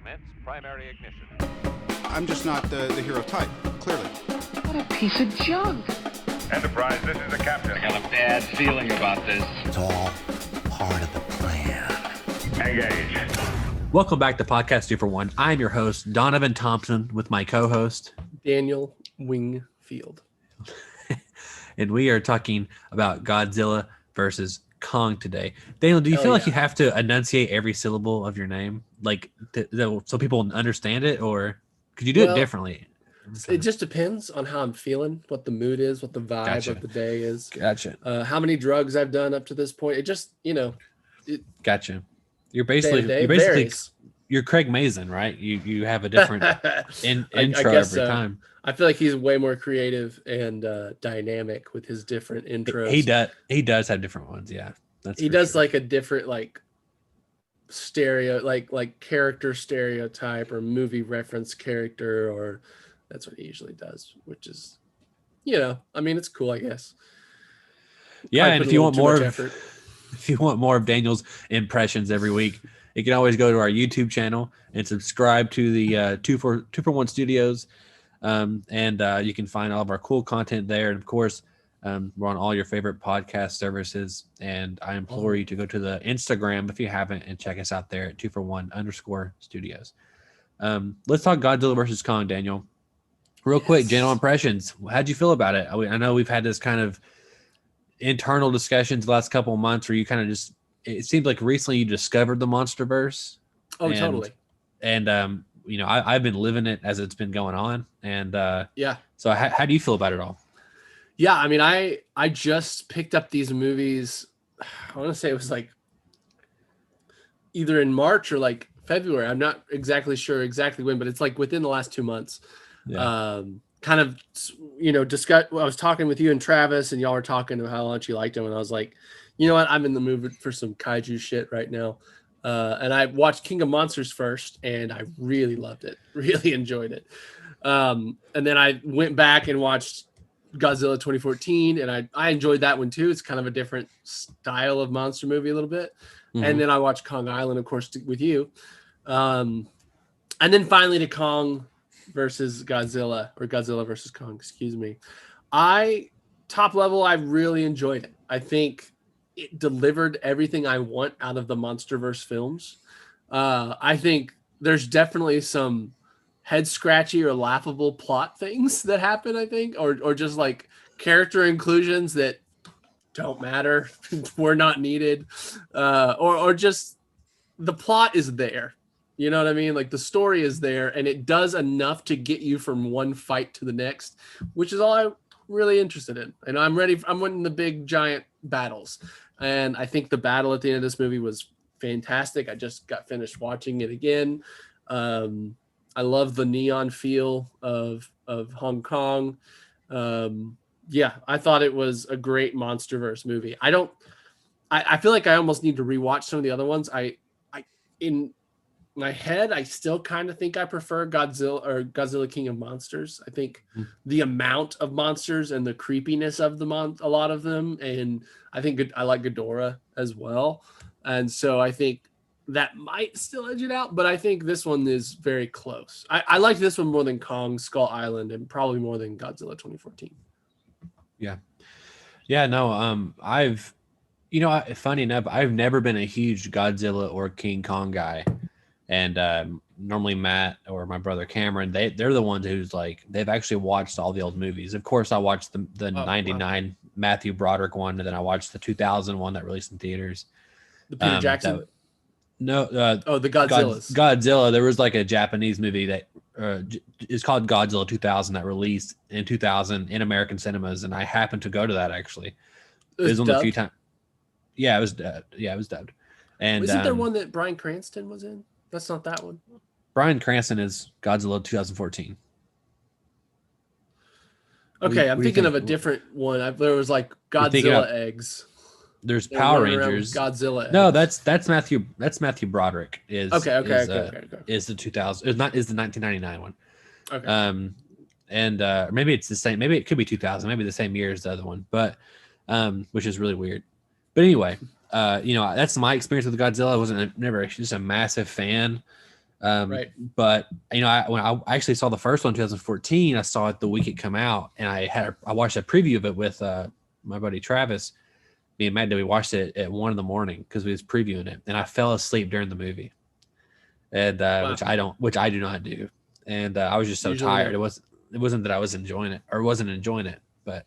Commence primary ignition. I'm just not the hero type, clearly. What a piece of junk. Enterprise, this is the captain. I got a bad feeling about this. It's all part of the plan. Engage. Welcome back to Podcast 2 for 1. I'm your host, Donovan Thompson, with my co-host, Daniel Wingfield. And we are talking about Godzilla versus Kong today. Daniel, do you feel like you have to enunciate every syllable of your name, like so people understand it, or could you do it differently? It just depends on how I'm feeling, what the mood is, what the vibe of the day is. Gotcha. How many drugs I've done up to this point. It just, Gotcha. You're Craig Mazin, right? You have a different intro every time. I feel like he's way more creative and dynamic with his different intros. He does have different ones. Yeah, he does sure. Like a different stereo, like character stereotype or movie reference character, or that's what he usually does, which is, it's cool, I guess. Yeah, and if you want more of Daniel's impressions every week, you can always go to our YouTube channel and subscribe to the 2 for 1 Studios. And you can find all of our cool content there. And of course, we're on all your favorite podcast services. And I implore you to go to the Instagram if you haven't and check us out there at 2for1_studios. Let's talk Godzilla versus Kong, Daniel. Real quick, general impressions. How'd you feel about it? I know we've had this kind of internal discussions the last couple of months where you kind of it seems like recently you discovered the Monsterverse. Oh, totally. And, I've been living it as it's been going on. And so how do you feel about it all? Yeah, I mean, I just picked up these movies. I want to say it was either in March or February. I'm not exactly sure when, but it's within the last 2 months. Yeah. Kind of, discuss. I was talking with you and Travis, and y'all were talking about how much you liked them, and I was like, you know what? I'm in the mood for some kaiju shit right now. And I watched King of Monsters first, and I really loved it. Really enjoyed it. And then I went back and watched Godzilla 2014, and I enjoyed that one too. It's kind of a different style of monster movie a little bit. Mm-hmm. And then I watched Kong Island, of course, with you. And then finally to Kong versus Godzilla, or Godzilla versus Kong, excuse me. Top level, I really enjoyed it. I think it delivered everything I want out of the Monsterverse films. I think there's definitely some head scratchy or laughable plot things that happen, I think, or just character inclusions that don't matter, were not needed, or just the plot is there. You know what I mean? The story is there, and it does enough to get you from one fight to the next, which is all I'm really interested in. And I'm ready. I'm winning the big giant battles. And I think the battle at the end of this movie was fantastic. I just got finished watching it again. I love the neon feel of Hong Kong. I thought it was a great Monsterverse movie. I feel like I almost need to rewatch some of the other ones. In my head, I still kind of think I prefer Godzilla King of Monsters. I think the amount of monsters and the creepiness of a lot of them, and I think I like Ghidorah as well. And so I think that might still edge it out, but I think this one is very close. I like this one more than Kong Skull Island, and probably more than Godzilla 2014. Yeah, no, funny enough, I've never been a huge Godzilla or King Kong guy. And normally Matt or my brother Cameron, they're the ones who's they've actually watched all the old movies. Of course, I watched the 99 Matthew Broderick one, and then I watched the 2000 one that released in theaters. The Peter Jackson? The Godzillas. Godzilla. There was a Japanese movie that is called Godzilla 2000 that released in 2000 in American cinemas, and I happened to go to that actually. It was one of the few times. Yeah, it was dubbed. It was dubbed. And isn't there one that Bryan Cranston was in? That's not that one. Bryan Cranston is Godzilla 2014. Okay, I'm thinking of a different one. There was Godzilla eggs. There's Power Rangers. Godzilla eggs. No, that's Matthew Broderick. Is the 2000? Is the 1999 one. Okay. And maybe it's the same. Maybe it could be 2000. Maybe the same year as the other one. But which is really weird. But anyway, that's my experience with Godzilla. I wasn't never just a massive fan. Right. But when I actually saw the first one in 2014, I saw it the week it come out, and I watched a preview of it with my buddy Travis. Me and Matt, we watched it at 1 a.m. because we was previewing it, and I fell asleep during the movie, and which I do not do, and I was just so Usually tired. not. It wasn't that I was enjoying it or wasn't enjoying it, but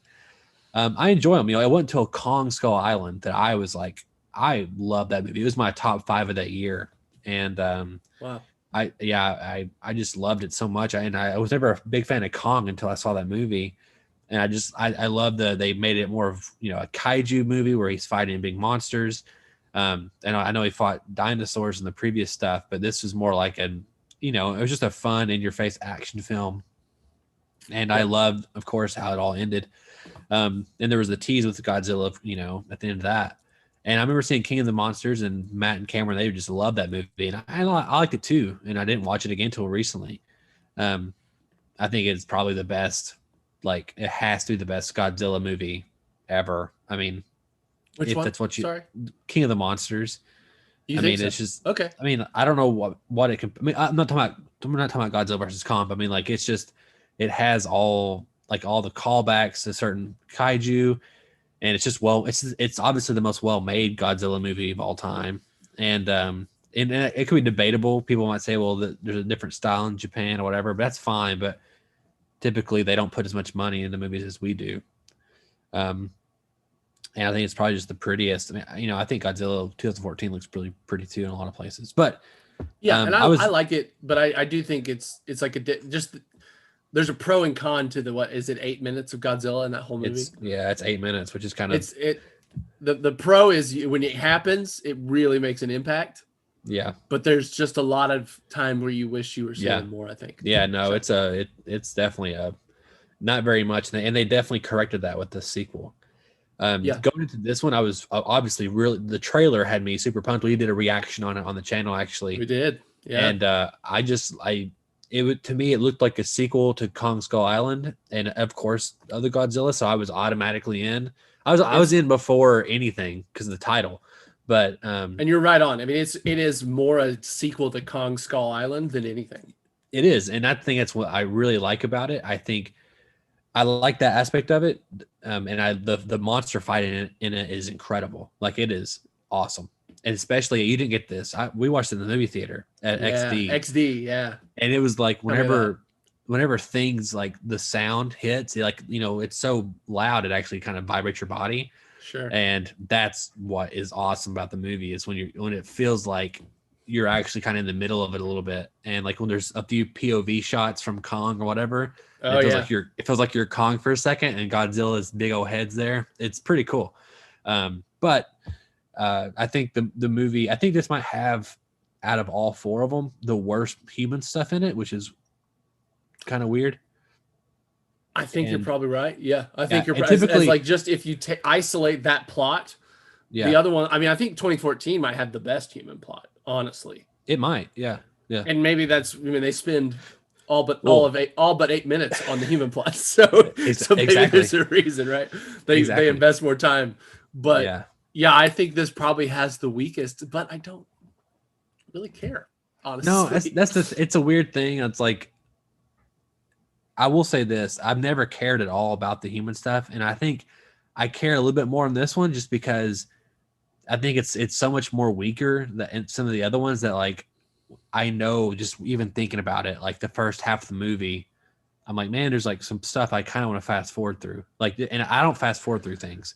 I enjoy them. It wasn't until Kong Skull Island that I was like, I love that movie. It was my top 5 of that year, and Wow. I just loved it so much. I was never a big fan of Kong until I saw that movie. And I love they made it more of, a kaiju movie where he's fighting big monsters. And I know he fought dinosaurs in the previous stuff, but this was more like it was just a fun in your face action film. And I loved, of course, how it all ended. And there was the tease with Godzilla, at the end of that. And I remember seeing King of the Monsters, and Matt and Cameron, they just loved that movie. And I liked it too. And I didn't watch it again until recently. I think it's probably the best, like it has to be the best Godzilla movie ever. I mean, Which if one? that's what you, Sorry? King of the Monsters. It's just, okay. I mean, I don't know what it can, I'm not talking about Godzilla versus Kong. I mean, like, it's just, it has all the callbacks to certain kaiju. And it's just it's obviously the most well-made Godzilla movie of all time, and it could be debatable. People might say, well, there's a different style in Japan or whatever, but that's fine. But typically, they don't put as much money into movies as we do. And I think it's probably just the prettiest. I mean, I think Godzilla 2014 looks really pretty too in a lot of places. But yeah, and I like it, but I do think it's like there's a pro and con to the, what is it, 8 minutes of Godzilla in that whole movie? It's 8 minutes, which is kind of the pro is when it happens, it really makes an impact. Yeah. But there's just a lot of time where you wish you were seeing more, I think. Yeah, no, it's definitely not very much, and they definitely corrected that with the sequel. Going into this one, I was obviously the trailer had me super pumped. We did a reaction on it on the channel, actually. We did. Yeah. And to me, it looked like a sequel to Kong Skull Island, and of course, other Godzilla. So I was automatically in. I was in before anything because of the title, but and you're right on. I mean, it is more a sequel to Kong Skull Island than anything. It is, and I think that's what I really like about it. I think I like that aspect of it, and the monster fight in it is incredible. Like, it is awesome. And especially, you didn't get this. We watched it in the movie theater at XD. XD, yeah. And it was like whenever things like the sound hits, it's so loud it actually kind of vibrates your body. Sure. And that's what is awesome about the movie is when it feels like you're actually kind of in the middle of it a little bit, and like when there's a few POV shots from Kong or whatever, it feels like you're Kong for a second, and Godzilla's big old head's there. It's pretty cool. But I think the movie, I think this might have, out of all 4 of them, the worst human stuff in it, which is kind of weird. I think you're probably right. Yeah, I think you're typically, as like, just if you isolate that plot, the other one. I mean, I think 2014 might have the best human plot. Honestly, it might. Yeah. And maybe they spend all but 8 minutes on the human plot. So maybe there's a reason, right? They invest more time, but. Yeah, I think this probably has the weakest, but I don't really care, honestly. No, it's a weird thing. It's like, I will say this: I've never cared at all about the human stuff, and I think I care a little bit more on this one just because I think it's so much more weaker than some of the other ones that, like, I know just even thinking about it, like the first half of the movie, I'm like, man, there's like some stuff I kind of want to fast forward through, like, and I don't fast forward through things.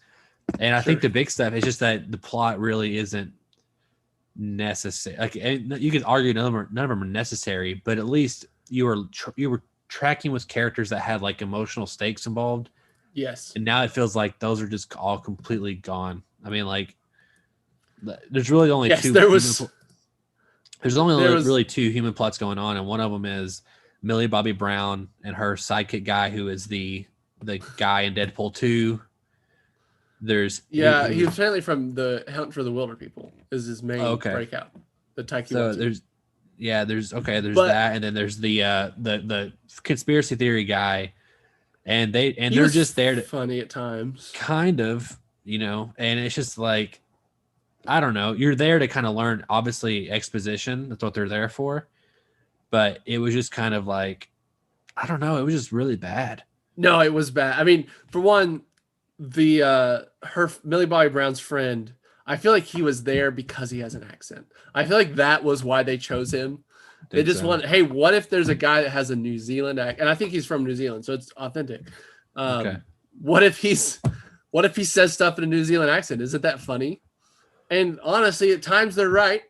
And I think the big stuff is just that the plot really isn't necessary. Like, you could argue none of them are necessary, but at least you were tracking with characters that had like emotional stakes involved. Yes. And now it feels like those are just all completely gone. I mean, like, there's really only two. There's only really 2 human plots going on, and one of them is Millie Bobby Brown and her sidekick guy, who is the guy in Deadpool 2. He was apparently from the Hunt for the Wilder People is his main breakout. The Taiki. So there's that, and then there's the conspiracy theory guy, and they're just there to funny at times, kind of, and it's just like, I don't know, you're there to kind of learn, obviously, exposition. That's what they're there for. but it was just kind of like, I don't know, it was just really bad. No, it was bad. I mean, for one, her Millie Bobby Brown's friend, I feel like he was there because he has an accent. I feel like that was why they chose him. They just wanted, hey, what if there's a guy that has a New Zealand accent? And I think he's from New Zealand, so it's authentic. Okay. What if he says stuff in a New Zealand accent? Isn't that funny? And honestly, at times they're right.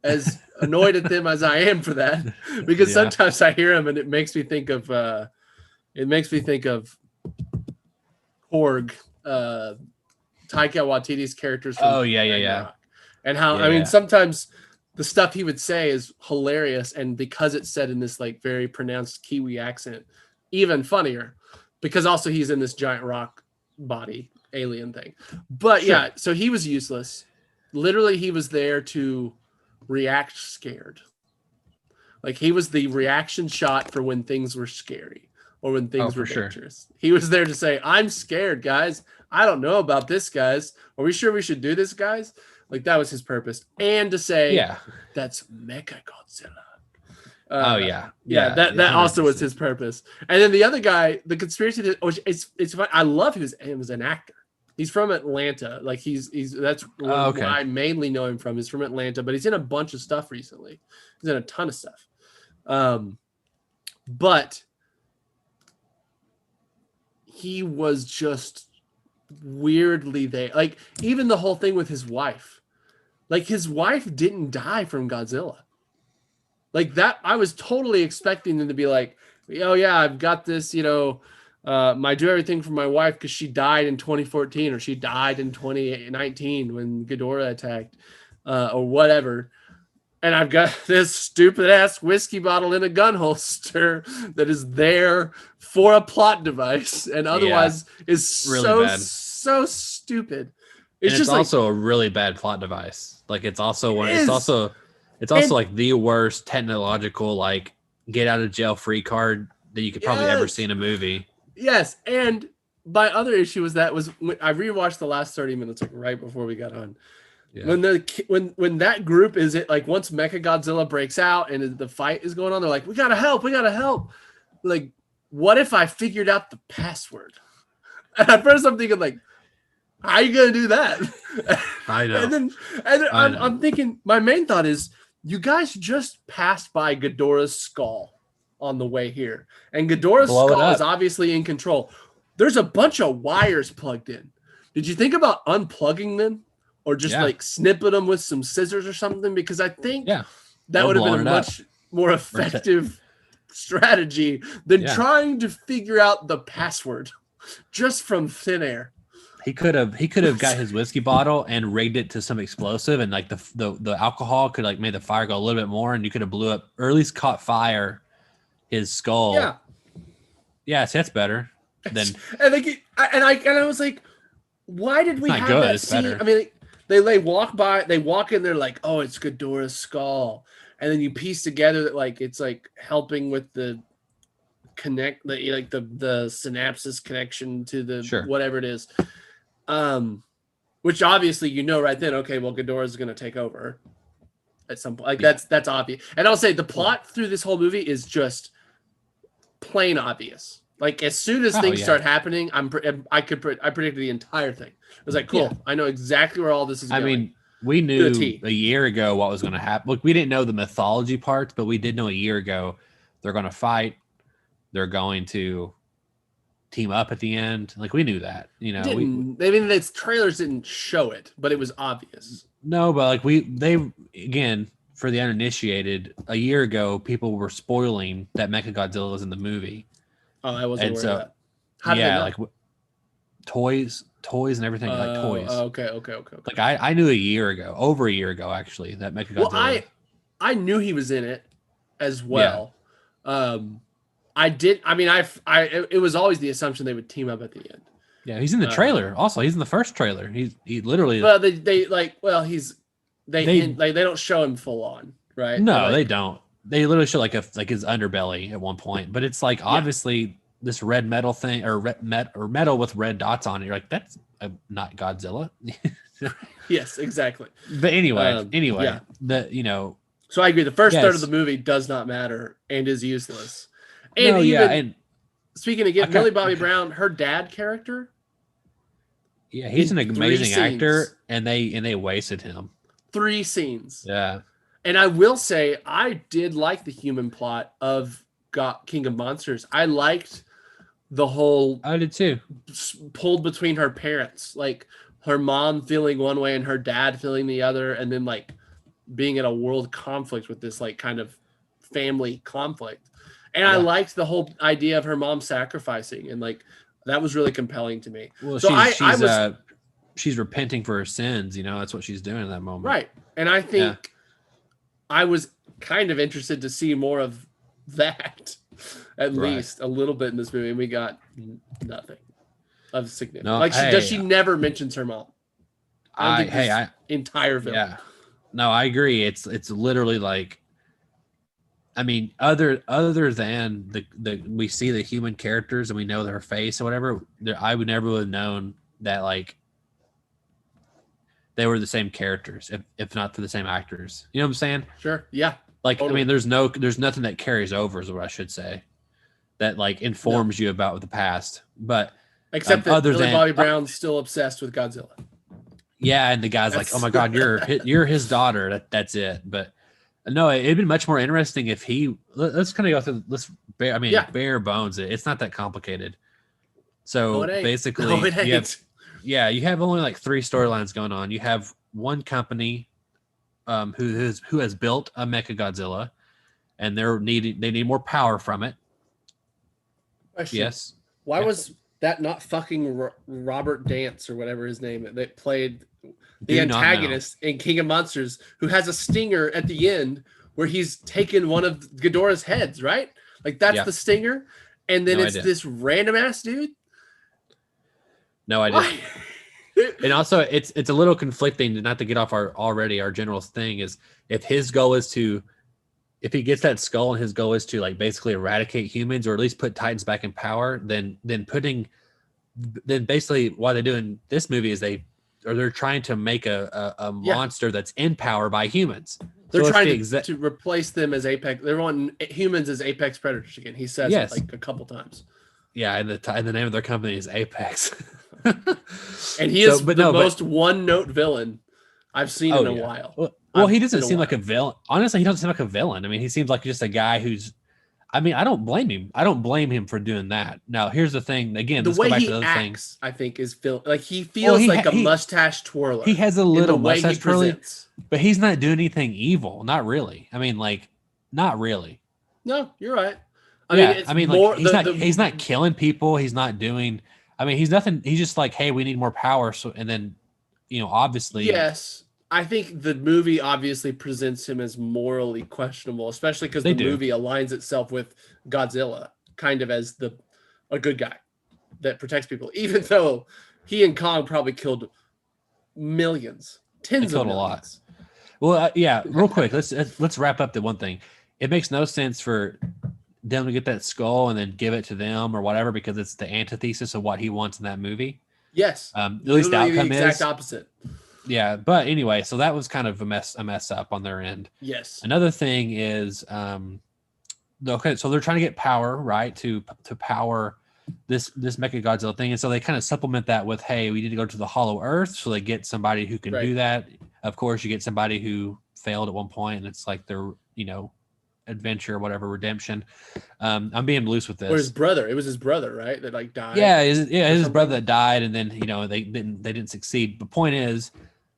As annoyed at them as I am for that, because sometimes I hear him and it makes me think of Korg, Taika Waititi's characters from Ragnarok. And how I mean sometimes the stuff he would say is hilarious, and because it's said in this like very pronounced Kiwi accent, even funnier, because also he's in this giant rock body alien thing. But yeah, so he was useless. Literally, he was there to react scared. Like he was the reaction shot for when things were scary or when things were dangerous. He was there to say, I'm scared, guys. I don't know about this, guys. Are we sure we should do this, guys? Like that was his purpose. And to say, that's Mecha Godzilla. That also was his purpose. And then the other guy, the conspiracy, it's fun. I love him as an actor. He's from Atlanta. Like that's where I mainly know him from. He's from Atlanta, but he's in a bunch of stuff recently. He's in a ton of stuff. But he was just weirdly there. Like even the whole thing with his wife. Like his wife didn't die from Godzilla. Like that, I was totally expecting them to be like, oh yeah, I've got this, I do everything for my wife because she died in 2014 or she died in 2019 when Ghidorah attacked or whatever. And I've got this stupid ass whiskey bottle in a gun holster that is there for a plot device and otherwise is really so stupid. It's just also a really bad plot device. Like it's also like the worst technological like get out of jail free card that you could probably ever see in a movie. Yes, and my other issue was I rewatched the last 30 minutes like right before we got on. Yeah. When that group is it like once Mechagodzilla breaks out and the fight is going on, they're like, we gotta help. Like, what if I figured out the password? And at first I'm thinking like, how are you gonna do that? I know. and then I'm thinking my main thought is you guys just passed by Ghidorah's skull on the way here. And Ghidorah's skull is obviously in control. There's a bunch of wires plugged in. Did you think about unplugging them or just like snipping them with some scissors or something? Because I think that would have been a much more effective strategy than trying to figure out the password just from thin air. He could have got his whiskey bottle and rigged it to some explosive, and like the alcohol could like made the fire go a little bit more, and you could have blew up or at least caught fire his skull. So that's better than. And I was like, why did we have that scene? Better. I mean, they walk in, they're like, oh, it's Ghidorah's skull, and then you piece together that like it's like helping with the connect, the synapses connection to the whatever it is. Which obviously right then, okay, well Ghidorah's going to take over at some point. Like that's obvious. And I'll say the plot through this whole movie is just plain obvious. Like as soon as things start happening, I predicted the entire thing. I was like, cool, I know exactly where all this is going. I mean, we knew a year ago what was going to happen. Look, we didn't know the mythology parts, but we did know a year ago they're going to fight. They're going to team up at the end. Like we knew that, the trailers didn't show it, but it was obvious. No, but like they again, for the uninitiated, a year ago people were spoiling that Mechagodzilla was in the movie. Oh, I wasn't aware of that. How did they know? Like toys and everything, like toys. Okay. Like I knew over a year ago actually, that Mechagodzilla. Well, I knew he was in it as well. I did. I mean, it was always the assumption they would team up at the end. Yeah, he's in the trailer. Also, he's in the first trailer. He literally. Well, they don't show him full on, right? No, they don't. They literally show like his underbelly at one point, but it's like obviously this red metal thing or metal with red dots on it. You're like, that's not Godzilla. Yes, exactly. But anyway, So I agree. The first third of Yes. the movie does not matter and is useless. And and speaking of Millie Bobby Brown, her dad character. yeah, he's an in amazing 3 scenes. actor, and they wasted him. 3 scenes. Yeah. And I will say, I did like the human plot of King of Monsters. I liked the whole I did too. pulled between her parents, like her mom feeling one way and her dad feeling the other, and then like being in a world conflict with this like kind of family conflict. And I liked the whole idea of her mom sacrificing, and like that was really compelling to me. Well, so she's repenting for her sins. That's what she's doing in that moment. Right. And I think I was kind of interested to see more of that, at least a little bit in this movie. And we got nothing of significance. No, like she never mentions her mom. Entire film. Yeah. No, I agree. It's literally like, I mean, other than the we see the human characters and we know their face or whatever, I would never have known that like they were the same characters, if not for the same actors. You know what I'm saying? Sure. Yeah. Like, totally. I mean, there's nothing that carries over is what I should say, that like informs you about the past. But except that Millie Bobby Brown's still obsessed with Godzilla. Yeah, and the guy's like, "Oh my God, you're his daughter." That's it. But no, it'd been much more interesting if he. Let's kind of go through. Bare bones. It's not that complicated. So basically, you have only like 3 storylines going on. You have one company, who has built a Mechagodzilla, and they need more power from it. Question. Yes. Why was that not fucking Robert Dance or whatever his name that played the antagonist in King of Monsters, who has a stinger at the end where he's taken one of Ghidorah's heads, right? Like that's the stinger, and then this random ass dude. No idea. And also, it's a little conflicting. Not to get off our general thing is if his goal is if he gets that skull and his goal is to like basically eradicate humans or at least put Titans back in power, then basically what they do in this movie is they're trying to make a monster that's in power by humans. They're trying to replace them as apex. They're wanting humans as apex predators again. He says it like a couple times. Yeah, and the name of their company is Apex. And he is most one-note villain I've seen in a while. Well, he doesn't seem like a villain. Honestly, he doesn't seem like a villain. I mean, he seems like just a guy who's. I mean, I don't blame him. I don't blame him for doing that. Now, here's the thing. Again, the way he acts, I think, is like he feels like a mustache twirler. He has a little mustache twirler, but he's not doing anything evil. Not really. I mean, like, not really. No, you're right. He's not killing people. He's not doing. I mean, he's nothing. He's just like, hey, we need more power. So, and then, obviously, yes. I think the movie obviously presents him as morally questionable, especially because the movie aligns itself with Godzilla, kind of as a good guy that protects people, even though he and Kong probably killed millions, tens of millions. A lot. Well, real quick, let's wrap up the one thing. It makes no sense for them to get that skull and then give it to them or whatever because it's the antithesis of what he wants in that movie. Yes, at least the outcome is the exact opposite. Yeah, but anyway, so that was kind of a mess up on their end. Yes. Another thing is, okay, so they're trying to get power, right, to power this Mechagodzilla thing, and so they kind of supplement that with, hey, we need to go to the Hollow Earth, so they get somebody who can do that. Of course, you get somebody who failed at one point, and it's like their, adventure or whatever, redemption. I'm being loose with this. Or his brother. It was his brother, right? That like died. Yeah, his brother that died, and then they didn't succeed. The point is.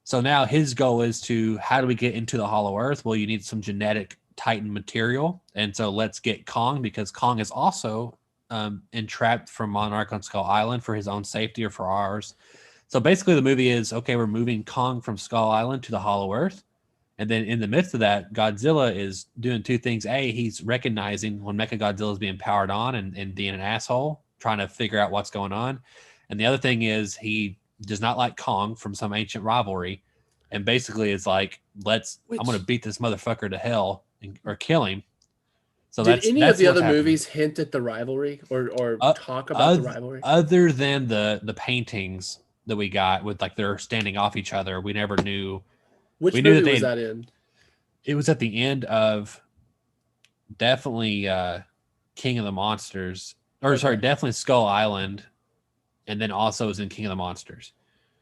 So now his goal is how do we get into the Hollow Earth? Well, you need some genetic Titan material. And so let's get Kong because Kong is also entrapped from Monarch on Skull Island for his own safety or for ours. So basically the movie is, okay, we're moving Kong from Skull Island to the Hollow Earth. And then in the midst of that, Godzilla is doing 2 things. A, he's recognizing when Mechagodzilla is being powered on and being an asshole, trying to figure out what's going on. And the other thing is he does not like Kong from some ancient rivalry, and basically it's like, I'm going to beat this motherfucker to hell or kill him. So did any of the other movies hint at the rivalry or talk about the rivalry? Other than the paintings that we got with like they're standing off each other, we never knew. Which movie was that in? it was at the end of definitely King of the Monsters, or sorry, definitely Skull Island, and then also was in King of the Monsters.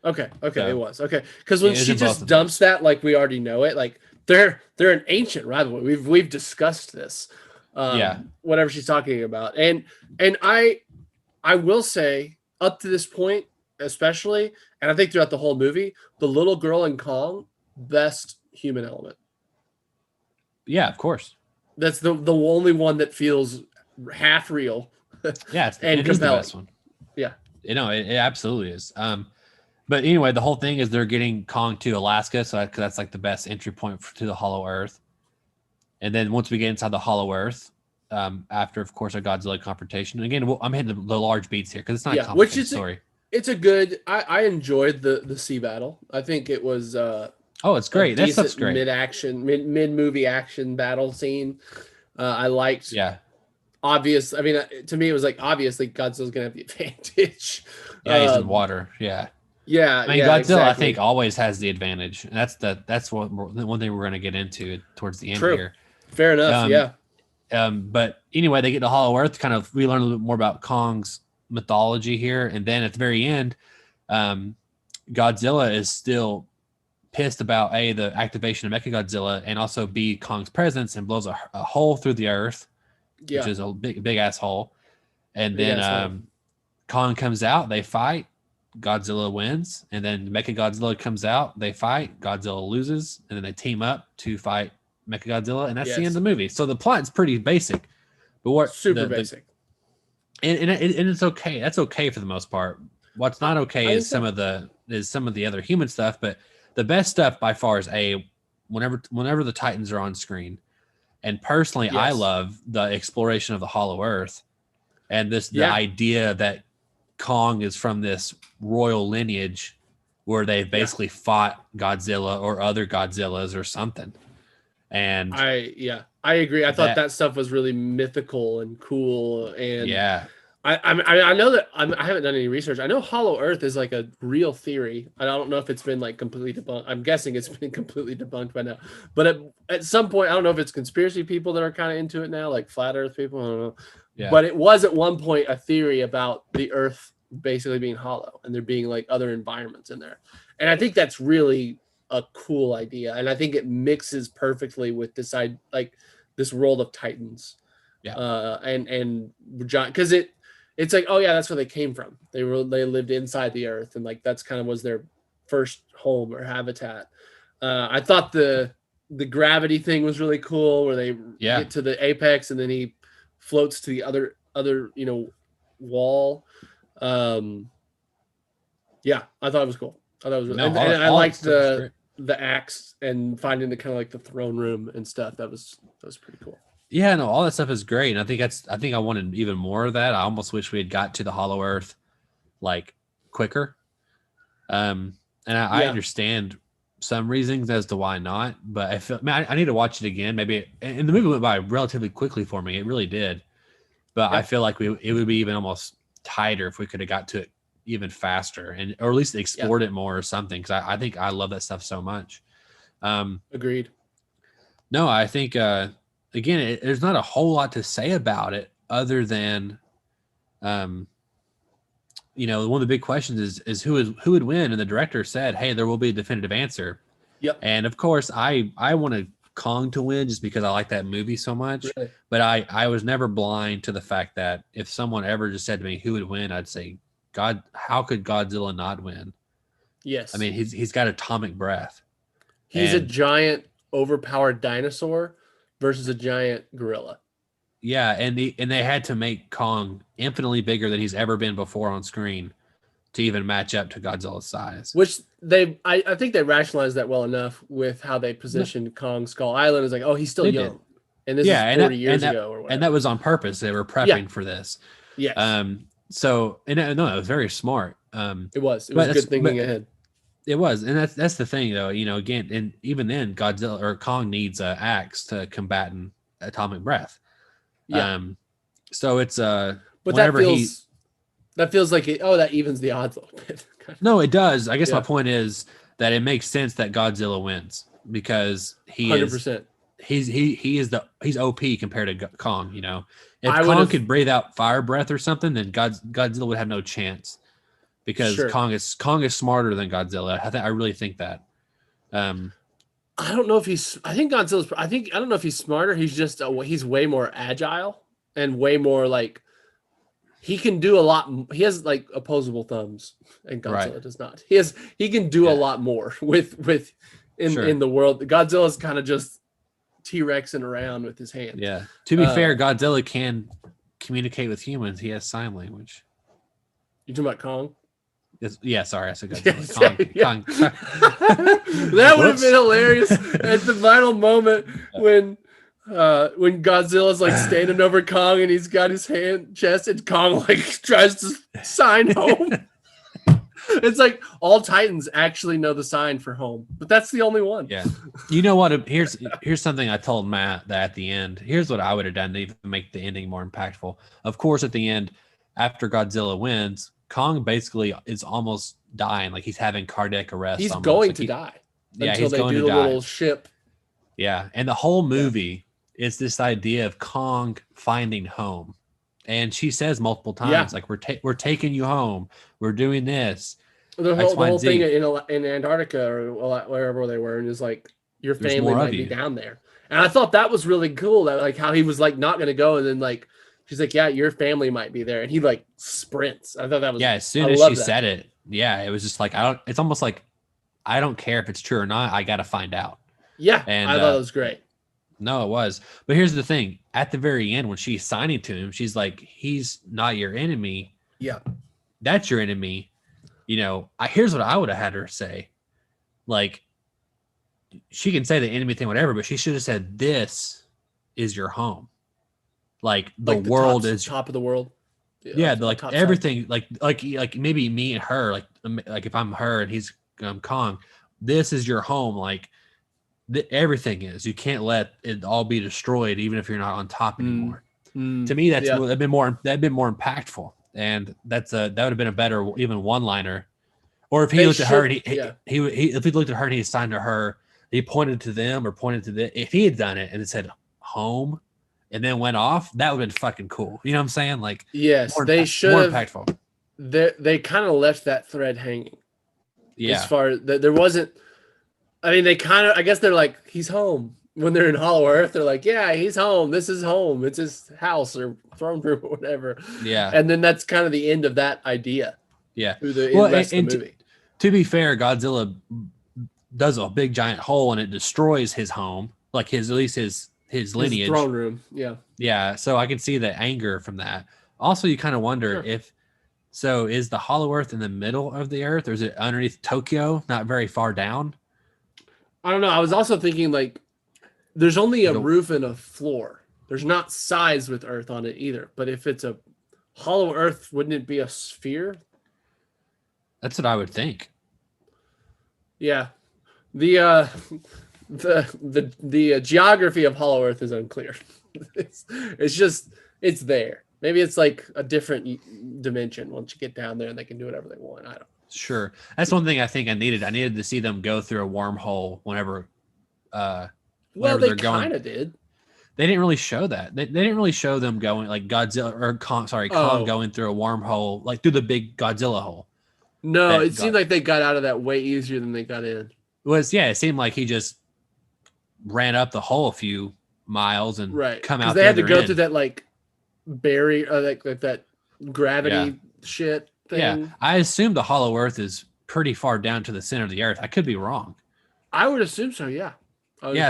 Okay, So, it was okay because when it was she in both just of dumps that, like we already know it, like they're an ancient rivalry. We've discussed this. Whatever she's talking about, and I will say up to this point, especially, and I think throughout the whole movie, the little girl in Kong, best human element. Yeah, of course. That's the only one that feels half real. Yeah, and it is the compelling. best one. Yeah, it absolutely is. But anyway, the whole thing is they're getting Kong to Alaska, so that's like the best entry point to the Hollow Earth. And then once we get inside the Hollow Earth, after of course a Godzilla confrontation, and again I'm hitting the large beats here because it's not a complicated story. It's a good. I enjoyed the sea battle. I think it was. It's great. That stuff's great. Mid movie action battle scene. I liked. Yeah. Obvious. I mean, to me, it was like obviously Godzilla's gonna have the advantage. Yeah, he's in water. Yeah. Yeah. I mean, Godzilla, exactly. I think always has the one thing we're gonna get into towards the end here. Fair enough. But anyway, they get to Hollow Earth. Kind of, we learn a little bit more about Kong's mythology here, and then at the very end, Godzilla is still pissed about the activation of Mechagodzilla, and also B, Kong's presence, and blows a hole through the earth, which is a big ass hole. And then Kong comes out, they fight, Godzilla wins, and then Mechagodzilla comes out, they fight, Godzilla loses, and then they team up to fight Mechagodzilla, and that's the end of the movie. So the plot's pretty basic, but super basic, and it's okay. That's okay for the most part. What's not okay is some of the other human stuff, but the best stuff by far is whenever the Titans are on screen. And personally, I love the exploration of the Hollow Earth, and the idea that Kong is from this royal lineage where they basically fought Godzilla or other Godzillas or something. And I agree. I thought that stuff was really mythical and cool. And I know that I haven't done any research. I know Hollow Earth is like a real theory. I don't know if it's been like completely debunked. I'm guessing it's been completely debunked by now. But at some point, I don't know if it's conspiracy people that are kind of into it now, like flat Earth people. I don't know. Yeah. But it was at one point a theory about the Earth basically being hollow and there being like other environments in there. And I think that's really a cool idea, and I think it mixes perfectly with this this world of Titans. And John, because it's like, oh yeah, that's where they came from. They lived inside the earth, and like that's kind of was their first home or habitat. I thought the gravity thing was really cool, where they get to the apex and then he floats to the other wall. I thought it was cool. I thought it was really, and I liked the axe and finding the kind of like the throne room and stuff. That was pretty cool. Yeah, no, all that stuff is great. And I think I wanted even more of that. I almost wish we had got to the Hollow Earth like quicker. And I understand some reasons as to why not, but I need to watch it again. Maybe, and the movie went by relatively quickly for me. It really did. But I feel like it would be even almost tighter if we could have got to it even faster, or at least explored it more or something. Because I think I love that stuff so much. Agreed. No, I think again, there's not a whole lot to say about it other than, one of the big questions is who would win, and the director said, "Hey, there will be a definitive answer." Yep. And of course, I wanted Kong to win just because I like that movie so much. Really? But I was never blind to the fact that if someone ever just said to me who would win, I'd say, God, how could Godzilla not win? Yes. I mean, he's got atomic breath. He's a giant, overpowered dinosaur versus a giant gorilla. Yeah, and they had to make Kong infinitely bigger than he's ever been before on screen to even match up to Godzilla's size. Which I think they rationalized that well enough with how they positioned Kong Skull Island as like, oh, he's still young. And this is 40 years ago or whatever. And that was on purpose. They were prepping for this. Yes. So, it was very smart. It was good thinking ahead. It was. And that's the thing, though, again, and even then, Godzilla or Kong needs an axe to combat an atomic breath. Yeah. So it's but that feels like that evens the odds a little bit. No, it does. I guess my point is that it makes sense that Godzilla wins because he 100%. he's OP compared to Kong. You know, if I Kong would've- could breathe out fire breath or something, then Godzilla would have no chance because Sure. Kong is smarter than Godzilla. I really think that. I don't know if he's. I think Godzilla's. I don't know if he's smarter. He's just. He's way more agile and way more like. He can do a lot. He has like opposable thumbs, and Godzilla does not. He can do a lot more in the world. Godzilla's kind of just T-Rexing around with his hands. Yeah. To be fair, Godzilla can communicate with humans. He has sign language. You talking about Kong? Yeah, sorry, I said Godzilla. Kong. That would have been hilarious at the final moment when Godzilla's like standing over Kong and he's got his chest and Kong like tries to sign home. It's like all Titans actually know the sign for home, but that's the only one. Yeah. You know what? Here's something I told Matt that at the end. Here's what I would have done to even make the ending more impactful. Of course, at the end, after Godzilla wins, Kong basically is almost dying. Like he's having cardiac arrest. He's almost. going like to die. Yeah, until he's they going do to the die. little ship. Yeah, and the whole movie is this idea of Kong finding home, and she says multiple times, like we're taking you home. We're doing this. The whole thing in Antarctica or wherever they were, and it's like your family might be down there. And I thought that was really cool. That like how he was like not going to go, and then like she's like, yeah, your family might be there, and he like sprints. I thought that was As soon as she said it, it was just like It's almost like I don't care if it's true or not. I got to find out. Yeah, and I thought it was great. No, it was. But here's the thing: at the very end, when she's signing to him, she's like, "He's not your enemy. Yeah, that's your enemy." You know, here's what I would have had her say. Like, she can say the enemy thing, whatever, but she should have said, "This is your home." Like the world is top of the world. Yeah, like everything, like maybe me and her, like if I'm her and he's Kong, this is your home. Like everything is. You can't let it all be destroyed, even if you're not on top anymore. To me, that'd been more impactful, and that would have been a better even one-liner. Or if he looked at her and if he looked at her and he signed to her, he pointed to them or pointed to the. If he had done it and it said home, and then went off, that would have been fucking cool. You know what I'm saying? Like, yes, they should more have. Impactful. They kind of left that thread hanging. Yeah. As far as there wasn't. I mean, they kind of. I guess they're like, he's home. When they're in Hollow Earth, they're like, yeah, he's home. This is home. It's his house or throne room or whatever. Yeah. And then that's kind of the end of that idea. Yeah. Through the rest of the movie. To be fair, Godzilla does a big giant hole and it destroys his home, like his lineage, his throne room. Yeah. Yeah. So I can see the anger from that. Also, you kind of wonder is the Hollow Earth in the middle of the Earth, or is it underneath Tokyo, not very far down? I don't know. I was also thinking like, there's only a roof and a floor. There's not sides with Earth on it either. But if it's a hollow Earth, wouldn't it be a sphere? That's what I would think. Yeah, the geography of Hollow Earth is unclear. It's there. Maybe it's like a different dimension once you get down there, and they can do whatever they want. I don't know. Sure, that's one thing I think I needed. I needed to see them go through a wormhole whenever. Well, they kind of did. They didn't really show that. They didn't really show them going like Godzilla or Kong going through a wormhole, like through the big Godzilla hole. No, it seemed like they got out of that way easier than they got in. It seemed like he just ran up the hole a few miles and come out. They had to go through that like barrier, like that gravity shit thing. Yeah, I assume the Hollow Earth is pretty far down to the center of the Earth. I could be wrong. I would assume so. Yeah.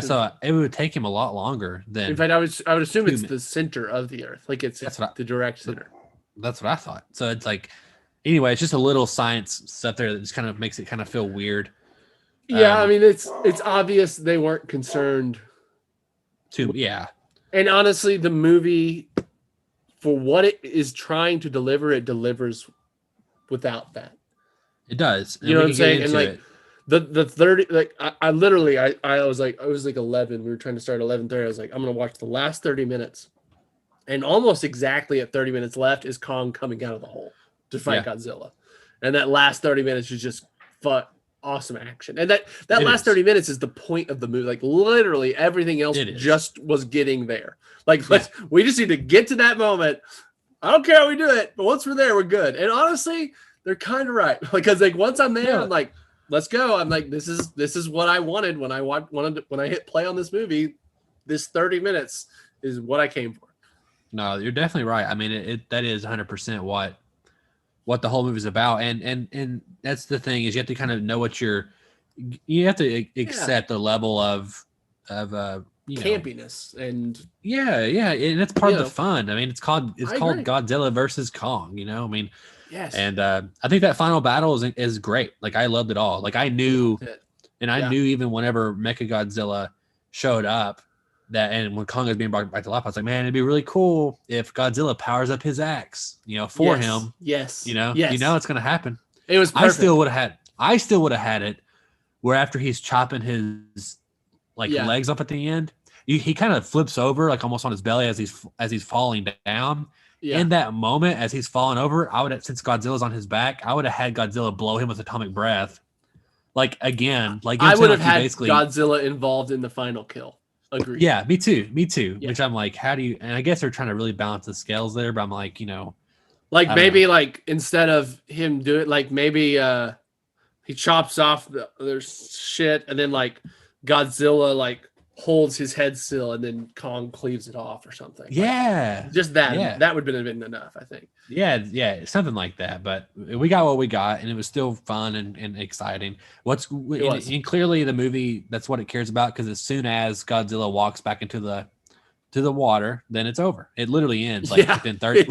So it would take him a lot longer than. In fact, I would assume it's the center of the Earth, like it's the direct center. That's what I thought. So it's like, anyway, it's just a little science stuff there that just kind of makes it kind of feel weird. Yeah, I mean, it's obvious they weren't concerned. And honestly, the movie, for what it is trying to deliver, it delivers without that. It does. You know what I'm saying? And like. The 30, like I literally was like, I was like 11. We were trying to start 11:30. I was like, I'm gonna watch the last 30 minutes, and almost exactly at 30 minutes left is Kong coming out of the hole to fight Godzilla, and that last 30 minutes is just awesome action. And that It last is. 30 minutes is the point of the movie. Like literally everything else It is. just was getting there. Like we just need to get to that moment. I don't care how we do it, but once we're there, we're good. And honestly, they're kind of right. Because like once I'm there, I'm like, let's go. I'm like, this is what I wanted when I hit play on this movie. This 30 minutes is what I came for. No, you're definitely right. I mean, that is 100% what the whole movie is about. And that's the thing, is you have to kind of know you have to accept the level of campiness and and it's part of the fun. I mean, it's called agree. Godzilla versus Kong, I mean, yes. And I think that final battle is great. Like I loved it all. Like I knew, and I knew even whenever Mechagodzilla showed up, and when Kong was being brought back to life, I was like, man, it'd be really cool if Godzilla powers up his axe, for him. Yes. It's gonna happen. It was perfect. I still would have had it where after he's chopping his legs up at the end, he kind of flips over like almost on his belly as he's falling down. Yeah. In that moment, as he's falling over, since Godzilla's on his back, I would have had Godzilla blow him with atomic breath. Like again, I would have had Godzilla involved in the final kill. Agreed. Yeah, me too. Yeah. Which I'm like, how do you? And I guess they're trying to really balance the scales there, but I'm like, maybe like instead of him do it, like maybe he chops off their shit, and then like Godzilla like holds his head still, and then Kong cleaves it off or something. Yeah, just that. Yeah. That would have been enough, I think. Yeah, something like that. But we got what we got, and it was still fun and exciting. And clearly the movie, that's what it cares about, because as soon as Godzilla walks back into the water, then it's over. It literally ends within 30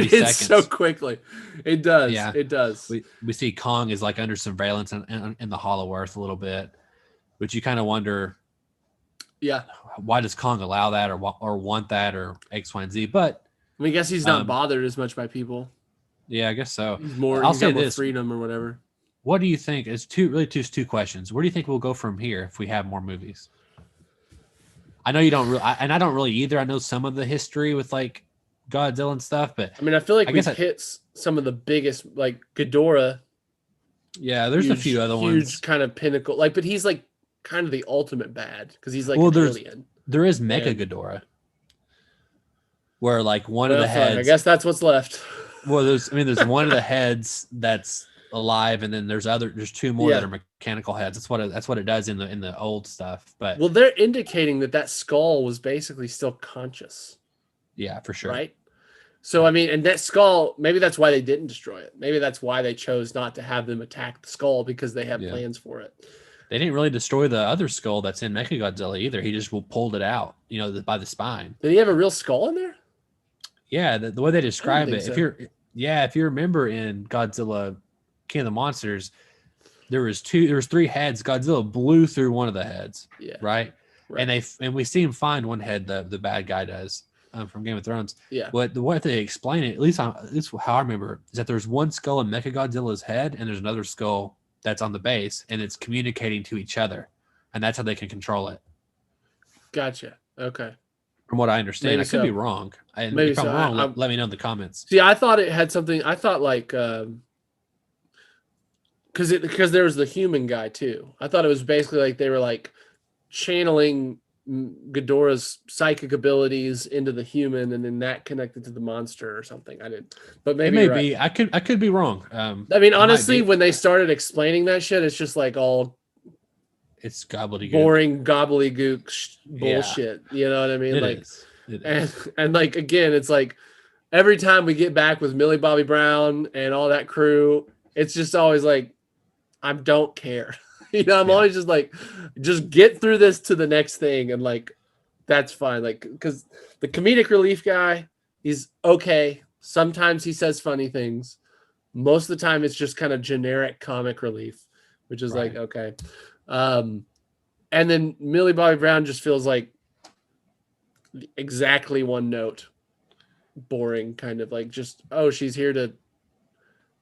seconds. So quickly. It does. Yeah, it does. We see Kong is like under surveillance in the Hollow Earth a little bit, which you kind of wonder. Yeah. Why does Kong allow that or want that or X, Y, and Z? But I mean, I guess he's not bothered as much by people. Yeah, I guess so. I'll say this: freedom or whatever. What do you think? It's two questions. Where do you think we'll go from here if we have more movies? I know you don't really, and I don't really either. I know some of the history with like Godzilla and stuff, but I mean, I feel like we've hit some of the biggest, like Ghidorah. Yeah, there's a few other ones. Huge kind of pinnacle, but he's like kind of the ultimate bad because he's like an alien. There is Mecha Ghidorah, where like one of the heads. I guess that's what's left. Well, there's one of the heads that's alive, and then there's two more that are mechanical heads. That's what it does in the old stuff. But they're indicating that skull was basically still conscious. Yeah, for sure. Right. So I mean, and that skull, maybe that's why they didn't destroy it. Maybe that's why they chose not to have them attack the skull, because they have plans for it. They didn't really destroy the other skull that's in Mechagodzilla either. He just pulled it out, by the spine. Did he have a real skull in there? Yeah, the way they describe it. So. If you remember in Godzilla, King of the Monsters, there was three heads. Godzilla blew through one of the heads. Yeah. Right. And we see him find one head. The bad guy does from Game of Thrones. Yeah. But the way they explain it, at least how I remember it, is that there's one skull in Mechagodzilla's head, and there's another skull that's on the base, and it's communicating to each other, and that's how they can control it. Gotcha. Okay. From what I understand, maybe I could be wrong. If I'm wrong, let me know in the comments. See, I thought it had something. I thought like because there was the human guy too. I thought it was basically like they were like channeling Ghidorah's psychic abilities into the human, and then that connected to the monster or something. I didn't, but maybe it may be. I could be wrong. I mean, honestly, when they started explaining that shit, it's just like all. It's gobbledygook. Boring gobbledygook bullshit. Yeah. You know what I mean? It is. And like again, it's like every time we get back with Millie Bobby Brown and all that crew, it's just always like, I don't care. I'm always just like, just get through this to the next thing, and like that's fine. Like, because the comedic relief guy, he's okay. Sometimes he says funny things. Most of the time, it's just kind of generic comic relief, which is like okay. And then Millie Bobby Brown just feels like exactly one note, boring, kind of like just she's here to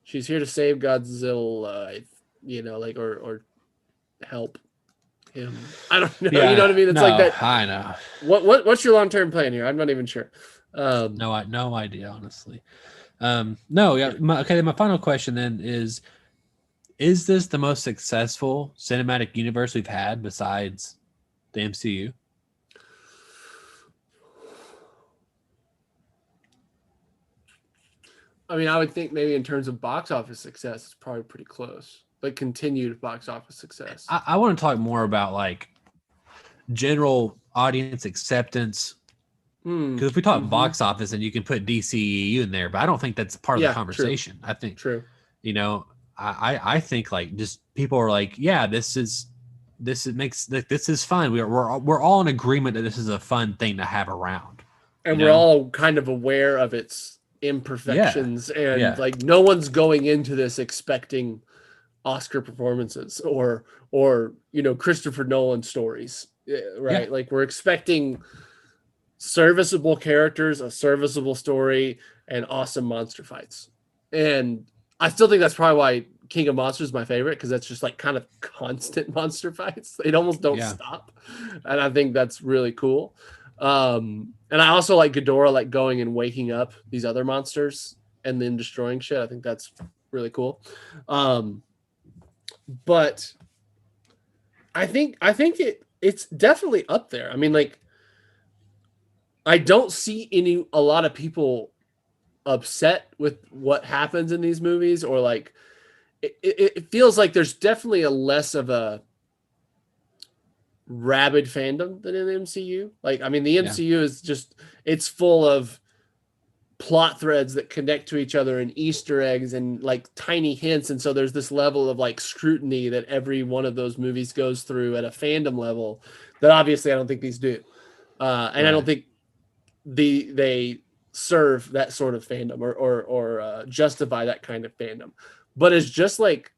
save Godzilla, or help him. I don't know. You know what I mean? It's like that. I know. What's your long-term plan here? I'm not even sure. No idea, honestly. No. Yeah. My final question then is, is this the most successful cinematic universe we've had besides the MCU? I mean, I would think maybe in terms of box office success, it's probably pretty close. Like continued box office success. I want to talk more about like general audience acceptance. Because if we talk box office, and you can put DCEU in there, but I don't think that's part of the conversation. True. I think, true. You know, I think like just people are like, yeah, this is fun. We're all in agreement that this is a fun thing to have around, and we're all kind of aware of its imperfections, and like no one's going into this expecting Oscar performances or Christopher Nolan stories, right? Yeah. Like we're expecting serviceable characters, a serviceable story, and awesome monster fights. And I still think that's probably why King of Monsters is my favorite, because that's just like kind of constant monster fights. They almost don't stop, and I think that's really cool. And I also like Ghidorah, like going and waking up these other monsters and then destroying shit. I think that's really cool. But I think it's definitely up there. I mean, like, I don't see a lot of people upset with what happens in these movies, or like it feels like there's definitely a less of a rabid fandom than in the MCU. Like, I mean, the MCU is just, it's full of plot threads that connect to each other and Easter eggs and like tiny hints. And so there's this level of like scrutiny that every one of those movies goes through at a fandom level that obviously I don't think these do. And I don't think they serve that sort of fandom or justify that kind of fandom. But it's just like,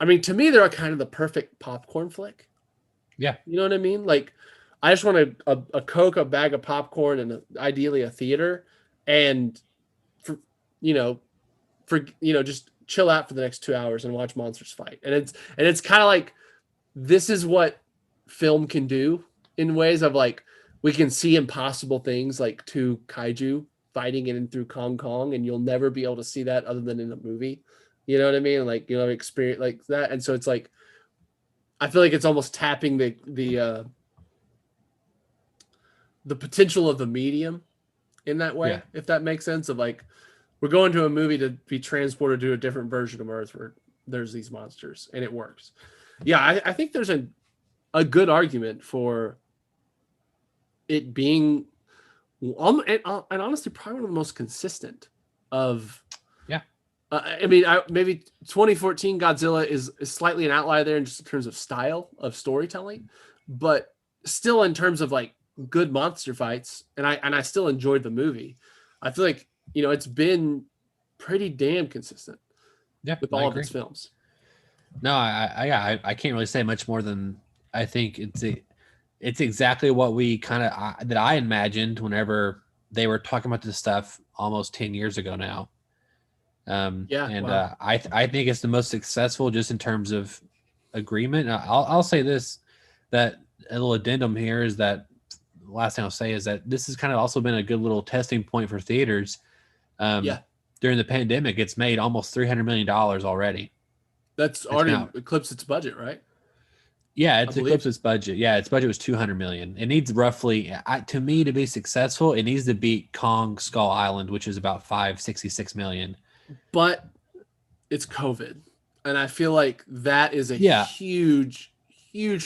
I mean, to me, they're kind of the perfect popcorn flick. Yeah. You know what I mean? Like, I just want a Coke, a bag of popcorn, and ideally a theater, and just chill out for the next 2 hours and watch monsters fight. And it's kind of like, this is what film can do in ways of like, we can see impossible things like two kaiju fighting in and through Kong, and you'll never be able to see that other than in a movie. You know what I mean? Like, experience like that. And so it's like, I feel like it's almost tapping the potential of the medium in that way, if that makes sense. Of like, we're going to a movie to be transported to a different version of Earth where there's these monsters, and it works. Yeah, I think there's a good argument for it being, and honestly, probably one of the most consistent of. I mean, maybe 2014 Godzilla is slightly an outlier there in just in terms of style of storytelling, but still in terms of like good monster fights, and I still enjoyed the movie. I feel like it's been pretty damn consistent. With all of its films. No, I can't really say much more than I think it's exactly what we kind of that I imagined whenever they were talking about this stuff almost 10 years ago now. I think it's the most successful just in terms of agreement. I'll say this, that a little addendum here is that the last thing I'll say is that this has kind of also been a good little testing point for theaters. During the pandemic, it's made almost $300 million already. That's already eclipsed its budget, right? Yeah, it's eclipsed its budget. Yeah, its budget was $200 million. It needs roughly, to me, to be successful, it needs to beat Kong Skull Island, which is about $566 million. But it's COVID, and I feel like that is a huge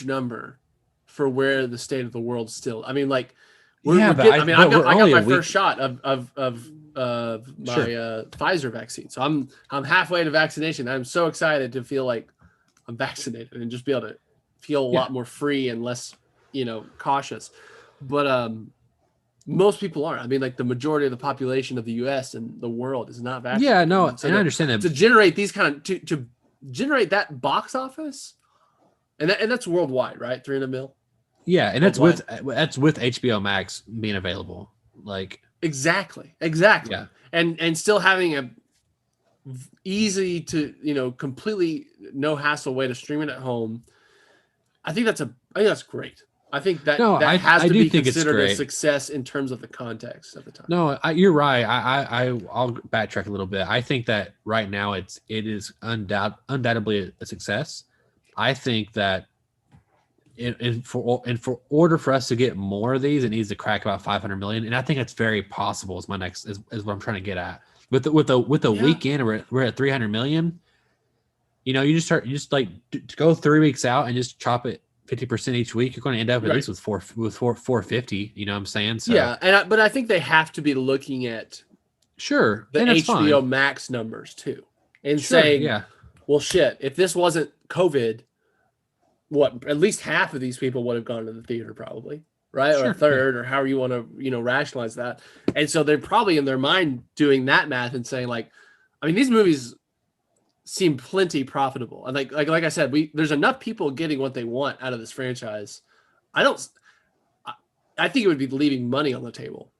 number for where the state of the world still. I mean, like, I got my first shot of my Pfizer vaccine, so I'm halfway to vaccination. I'm so excited to feel like I'm vaccinated and just be able to feel a lot more free and less, cautious. But most people aren't. I mean, like, the majority of the population of the U.S. and the world is not vaccinated. Yeah, no, so I understand that. To generate these to generate that box office, and that's worldwide, right? 300 mil. Yeah, and that's with HBO Max being available. Like, exactly. Yeah, and still having a easy to completely no hassle way to stream it at home. I think that's great. I think that No, that has I to do be think it's considered a great. success in terms of the context of the time. No, you're right. I'll backtrack a little bit. I think that right now it is undoubtedly a success. I think that for order for us to get more of these, it needs to crack about 500 million, and I think it's very possible. Is what I'm trying to get at. With the weekend, we're at 300 million. You know, you just like to go 3 weeks out and just chop it 50% each week. You're going to end up at least with 450. You know what I'm saying? So Yeah, but I think they have to be looking at sure the and that's HBO fine. Max numbers too, and Sure, saying, yeah, well, shit, if this wasn't COVID, what at least half of these people would have gone to the theater probably, right? Or Sure, a third, or however you want to, rationalize that. And so they're probably in their mind doing that math and saying like, I mean, these movies seem plenty profitable. And like I said, there's enough people getting what they want out of this franchise. I think it would be leaving money on the table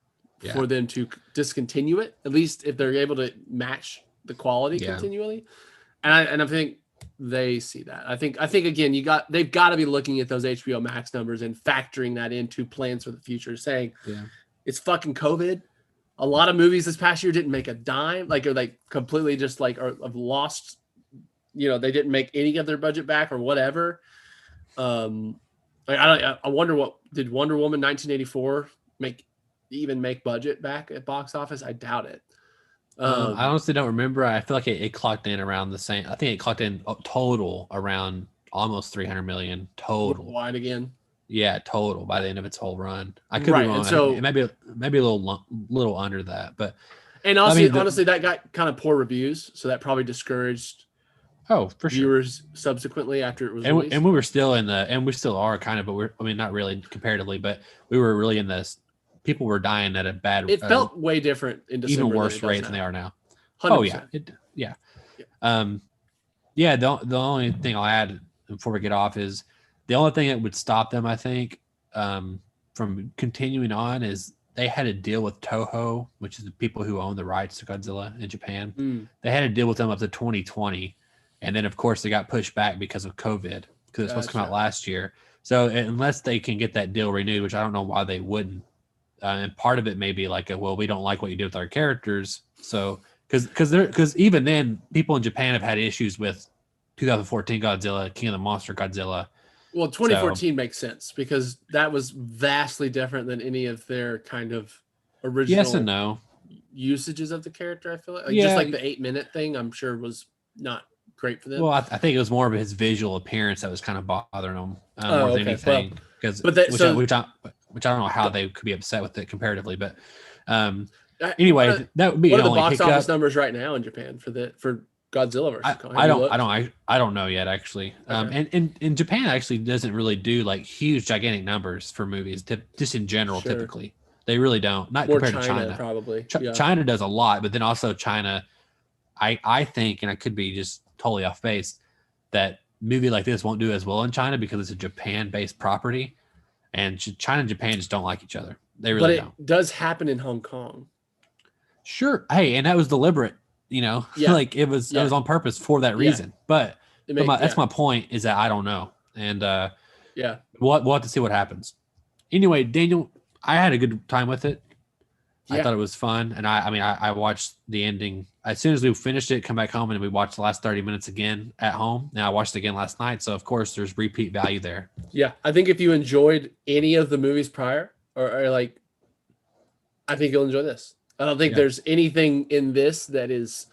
for them to discontinue it, at least if they're able to match the quality continually. And I think they see that. I think again, they've got to be looking at those HBO Max numbers and factoring that into plans for the future, saying it's fucking COVID. A lot of movies this past year didn't make a dime, or completely just have lost, they didn't make any of their budget back or whatever. I wonder did Wonder Woman 1984 make budget back at box office? I doubt it. I honestly don't remember. I feel like it clocked in around the same. I think it clocked in total around almost 300 million total. Wide again. Yeah, total by the end of its whole run. I could be wrong. And so it might be a little under that, but honestly, that got kind of poor reviews, so that probably discouraged for sure viewers subsequently after it was released. And we were still and we still are kind of, but not really comparatively, but we were really in this. People were dying at a bad. It felt way different in December, even worse rate than they are now. 100%. Oh yeah, The only thing I'll add before we get off is the only thing that would stop them, I think, from continuing on is they had a deal with Toho, which is the people who own the rights to Godzilla in Japan. They had a deal with them up to 2020, and then of course they got pushed back because of COVID, because it's supposed to come out last year. So unless they can get that deal renewed, which I don't know why they wouldn't. And part of it may be like, we don't like what you did with our characters. So, because even then, people in Japan have had issues with 2014 Godzilla, King of the Monster Godzilla. Well, 2014 makes sense because that was vastly different than any of their kind of original yes and no usages of the character. I feel like just like the 8-minute thing, I'm sure was not great for them. Well, I think it was more of his visual appearance that was kind of bothering them more than anything. Which I don't know how they could be upset with it comparatively, but anyway, that would be what are the box office numbers right now in Japan for Godzilla versus Kong? I don't know yet actually. Okay. And Japan actually doesn't really do like huge gigantic numbers for movies, just in general. Sure. Typically they really don't. Not more compared to China probably. China does a lot, but then also China, I think, and I could be just totally off base, that movie like this won't do as well in China because it's a Japan-based property. And China and Japan just don't like each other. They really don't. But it does happen in Hong Kong. Sure. Hey, and that was deliberate, like it was on purpose for that reason. But that's my point, is that I don't know. And we'll have to see what happens. Anyway, Daniel, I had a good time with it. I thought it was fun. And I watched the ending. As soon as we finished it, come back home and we watched the last 30 minutes again at home. Now I watched it again last night. So of course there's repeat value there. Yeah. I think if you enjoyed any of the movies prior I think you'll enjoy this. I don't think there's anything in this that is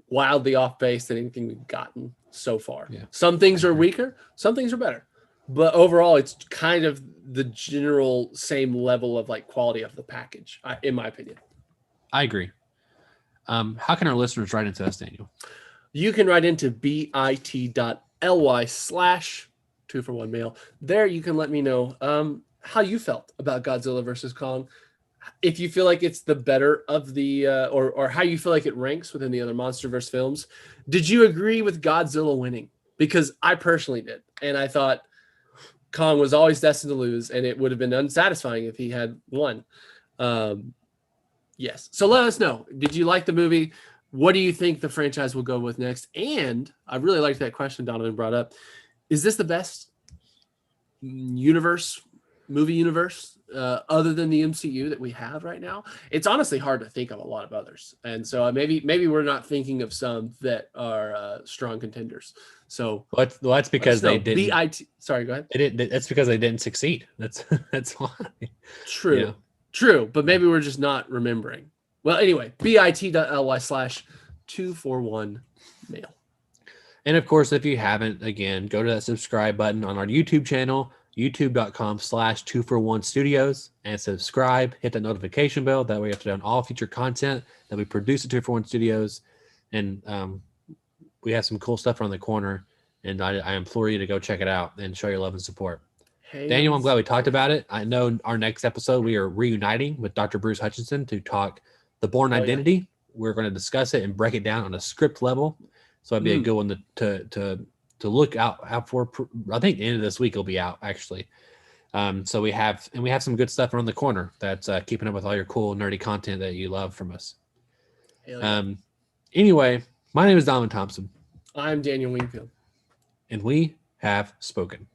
wildly off base than anything we've gotten so far. Yeah. Some things are weaker, some things are better, but overall it's kind of the general same level of quality of the package, in my opinion. I agree. How can our listeners write into us, Daniel? You can write into bit.ly/2for1mail. There you can let me know how you felt about Godzilla versus Kong. If you feel like it's the better of the or how you feel like it ranks within the other Monsterverse films. Did you agree with Godzilla winning? Because I personally did. And I thought Kong was always destined to lose, and it would have been unsatisfying if he had won. Yes. So let us know. Did you like the movie? What do you think the franchise will go with next? And I really liked that question Donovan brought up. Is this the best universe movie universe other than the MCU that we have right now. It's honestly hard to think of a lot of others, and so maybe we're not thinking of some that are strong contenders. So that's because they didn't. Sorry, go ahead. That's because they didn't succeed. That's why. True, but maybe we're just not remembering. Well, anyway, bit.ly/241mail. And of course, if you haven't, again, go to that subscribe button on our YouTube channel, youtube.com/241studios, and subscribe. Hit the notification bell. That way you have to know all future content that we produce at 241 Studios. And we have some cool stuff around the corner. And I implore you to go check it out and show your love and support. Hey, Daniel, I'm glad we talked about it. I know our next episode, we are reuniting with Dr. Bruce Hutchinson to talk The Bourne Identity. Yeah. We're going to discuss it and break it down on a script level. So it'd be a good one to look out for. I think the end of this week will be out, actually. So we have some good stuff around the corner that's keeping up with all your cool nerdy content that you love from us. Yeah. Anyway, my name is Donovan Thompson. I'm Daniel Wingfield. And we have spoken.